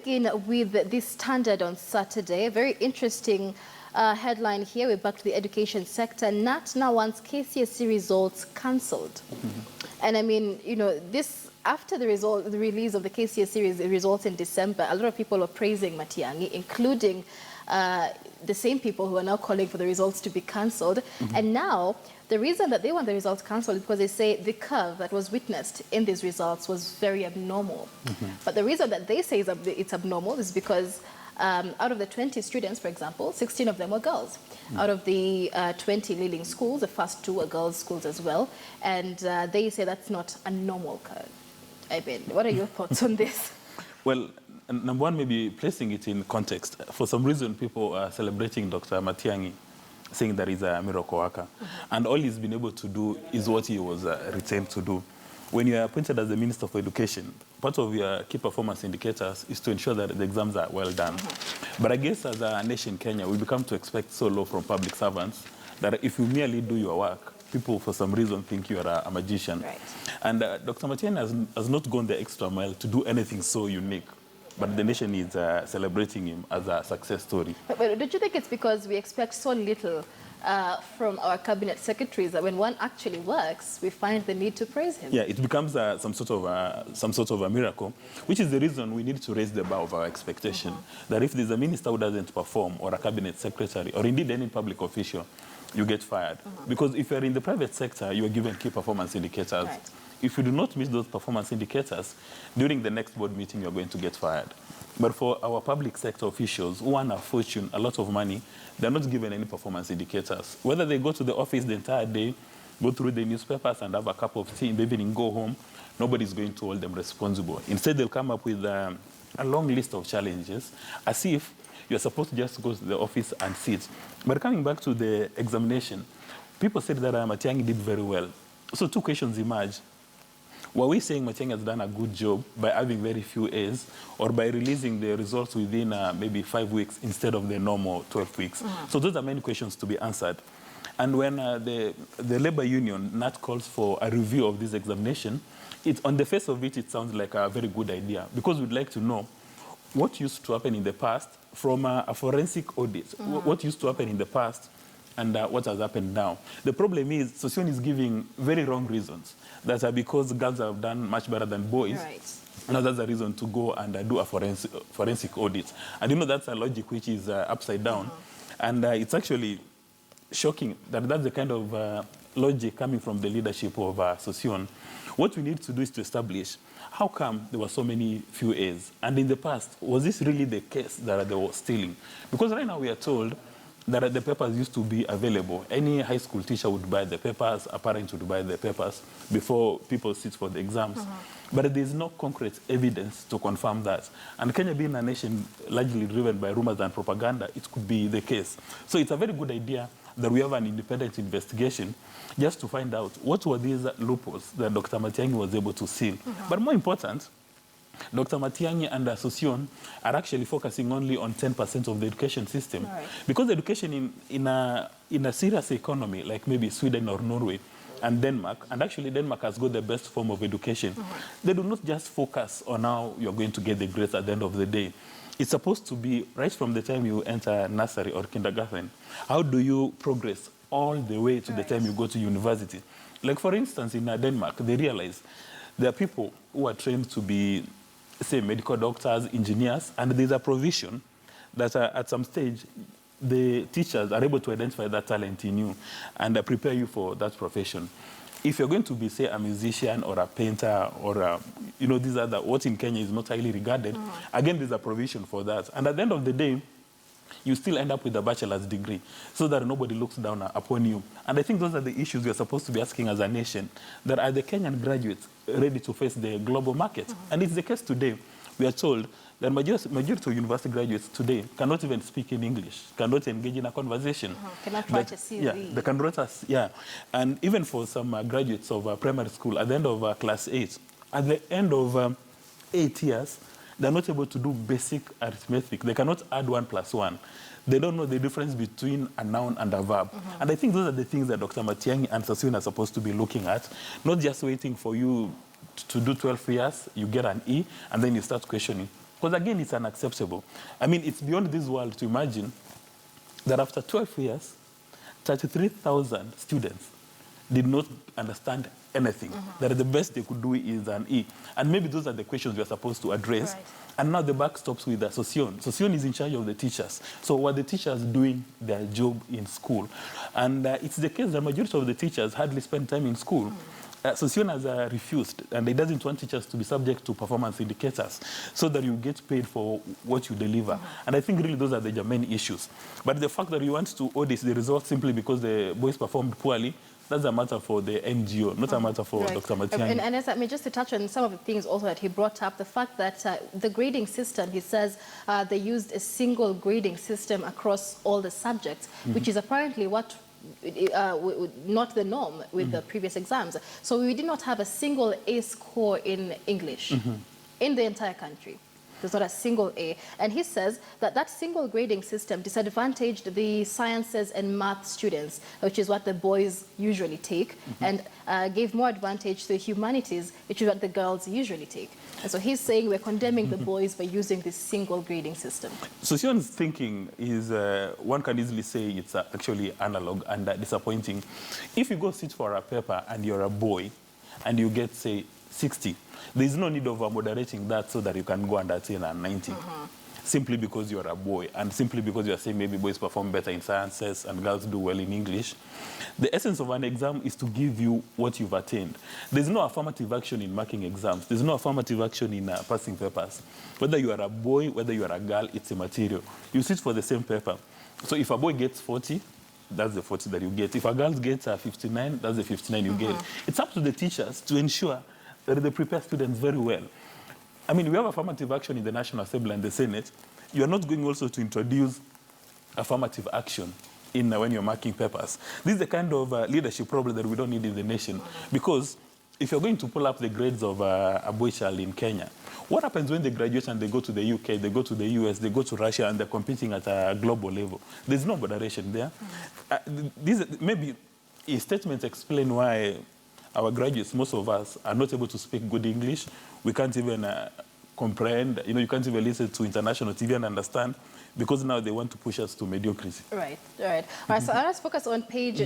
begin with the Standard on Saturday. Very interesting headline here. We're back to the education sector. KNUT now wants KCSE results cancelled. And I mean, you know, this after the release of the KCSE results in December, a lot of people are praising Matiang'i, including the same people who are now calling for the results to be cancelled. And now, the reason that they want the results cancelled is because they say the curve that was witnessed in these results was very abnormal. But the reason that they say it's abnormal is because out of the 20 students, for example, 16 of them were girls. Out of the 20 leading schools, the first 2 are girls' schools as well. And they say that's not a normal curve. I mean, what are your thoughts on this? Well, number one, maybe placing it in context. For some reason, people are celebrating Dr. Matiang'i, saying that he's a miracle worker. And all he's been able to do is what he was retained to do. When you are appointed as the Minister for Education, part of your key performance indicators is to ensure that the exams are well done. But I guess as a nation, Kenya, we become to expect so low from public servants that if you merely do your work, people for some reason think you are a magician. Right. And Dr. Matiang'i has not gone the extra mile to do anything so unique. But the nation is celebrating him as a success story. But don't you think it's because we expect so little from our cabinet secretaries that when one actually works, we find the need to praise him? Yeah, it becomes some sort of a miracle, which is the reason we need to raise the bar of our expectation. That if there's a minister who doesn't perform, or a cabinet secretary, or indeed any public official, you get fired. Because if you're in the private sector, you are given key performance indicators. Right. If you do not meet those performance indicators, during the next board meeting, you're going to get fired. But for our public sector officials who earn a fortune, a lot of money, they're not given any performance indicators. Whether they go to the office the entire day, go through the newspapers and have a cup of tea in the evening, go home, nobody's going to hold them responsible. Instead, they'll come up with a long list of challenges, as if you're supposed to just go to the office and sit. But coming back to the examination, people said that Matiang'i did very well. So 2 questions emerge. Were we saying Matiang'i has done a good job by having very few A's, or by releasing the results within maybe 5 weeks instead of the normal 12 weeks? So those are many questions to be answered. And when the labor union, KNUT, calls for a review of this examination, on the face of it, it sounds like a very good idea, because we'd like to know what used to happen in the past from a forensic audit, what used to happen in the past, and what has happened now. The problem is, Sosion is giving very wrong reasons. That are because girls have done much better than boys. Right. Now that's a reason to go and do a forensic audit. And you know, that's a logic which is upside down. And it's actually shocking that that's the kind of logic coming from the leadership of Sosion. What we need to do is to establish how come there were so many few A's. And in the past, was this really the case that they were stealing? Because right now we are told that the papers used to be available. Any high school teacher would buy the papers, a parent would buy the papers before people sit for the exams. But there's no concrete evidence to confirm that. And Kenya being a nation largely driven by rumors and propaganda, it could be the case. So it's a very good idea that we have an independent investigation just to find out what were these loopholes that Dr. Matiang'i was able to seal. But more important, Dr. Matiang'i and Sosion are actually focusing only on 10% of the education system. Right. Because education in a serious economy, like maybe Sweden or Norway and Denmark, and actually Denmark has got the best form of education, they do not just focus on how you're going to get the grades at the end of the day. It's supposed to be right from the time you enter nursery or kindergarten. How do you progress all the way to the time you go to university? Like, for instance, in Denmark, they realize there are people who are trained to be, say, medical doctors, engineers, and there's a provision that at some stage, the teachers are able to identify that talent in you and prepare you for that profession. If you're going to be, say, a musician or a painter or, you know, these are what in Kenya is not highly regarded, again, there's a provision for that. And at the end of the day, you still end up with a bachelor's degree so that nobody looks down upon you. And I think those are the issues we are supposed to be asking as a nation, that are the Kenyan graduates ready to face the global market? And it's the case today. We are told that majority of university graduates today cannot even speak in English, cannot engage in a conversation. Cannot write a CV. Yeah, they can write us, yeah. And even for some graduates of primary school, at the end of class 8, at the end of 8 years, they're not able to do basic arithmetic. They cannot add 1 plus 1. They don't know the difference between a noun and a verb. And I think those are the things that Dr. Matiang'i and Sosion are supposed to be looking at, not just waiting for you to do 12 years, you get an E, and then you start questioning, Because again, it's unacceptable. I mean, it's beyond this world to imagine that after 12 years, 33,000 students did not understand anything. That the best they could do is an E. And maybe those are the questions we are supposed to address. Right. And now the buck stops with the Sosion. Sosion is in charge of the teachers. So what the teachers doing their job in school. And it's the case that majority of the teachers hardly spend time in school. Sosion has refused, and it doesn't want teachers to be subject to performance indicators so that you get paid for what you deliver. And I think really those are the main issues. But the fact that you want to audit the results simply because the boys performed poorly, that's a matter for the NGO, not a matter for Dr. Matiang'i. And as I mean, just to touch on some of the things also that he brought up, the fact that the grading system, he says they used a single grading system across all the subjects, which is apparently what not the norm with the previous exams. So we did not have a single A score in English in the entire country. There's not a single A. And he says that that single grading system disadvantaged the sciences and math students, which is what the boys usually take, and gave more advantage to the humanities, which is what the girls usually take. And so he's saying we're condemning the boys for using this single grading system. Sosion's thinking is, one can easily say it's actually analog and disappointing. If you go sit for a paper and you're a boy and you get, say, 60, there's no need of moderating that so that you can go under 10 and 90. Simply because you're a boy and simply because you're saying maybe boys perform better in sciences and girls do well in English. The essence of an exam is to give you what you've attained. There's no affirmative action in marking exams. There's no affirmative action in passing papers. Whether you are a boy, whether you are a girl, it's immaterial. You sit for the same paper. So if a boy gets 40, that's the 40 that you get. If a girl gets 59, that's the 59 you get. It's up to the teachers to ensure that they prepare students very well. I mean, we have affirmative action in the National Assembly and the Senate. You are not going also to introduce affirmative action in when you're marking papers. This is the kind of leadership problem that we don't need in the nation. Because if you're going to pull up the grades of a boy child in Kenya, what happens when they graduate and they go to the UK, they go to the US, they go to Russia, and they're competing at a global level? There's no moderation there. Maybe statements explain why our graduates, most of us, are not able to speak good English. We can't even comprehend. You know, you can't even listen to international TV and understand, because now they want to push us to mediocrity. Right, right. All right, so let's focus on page 2.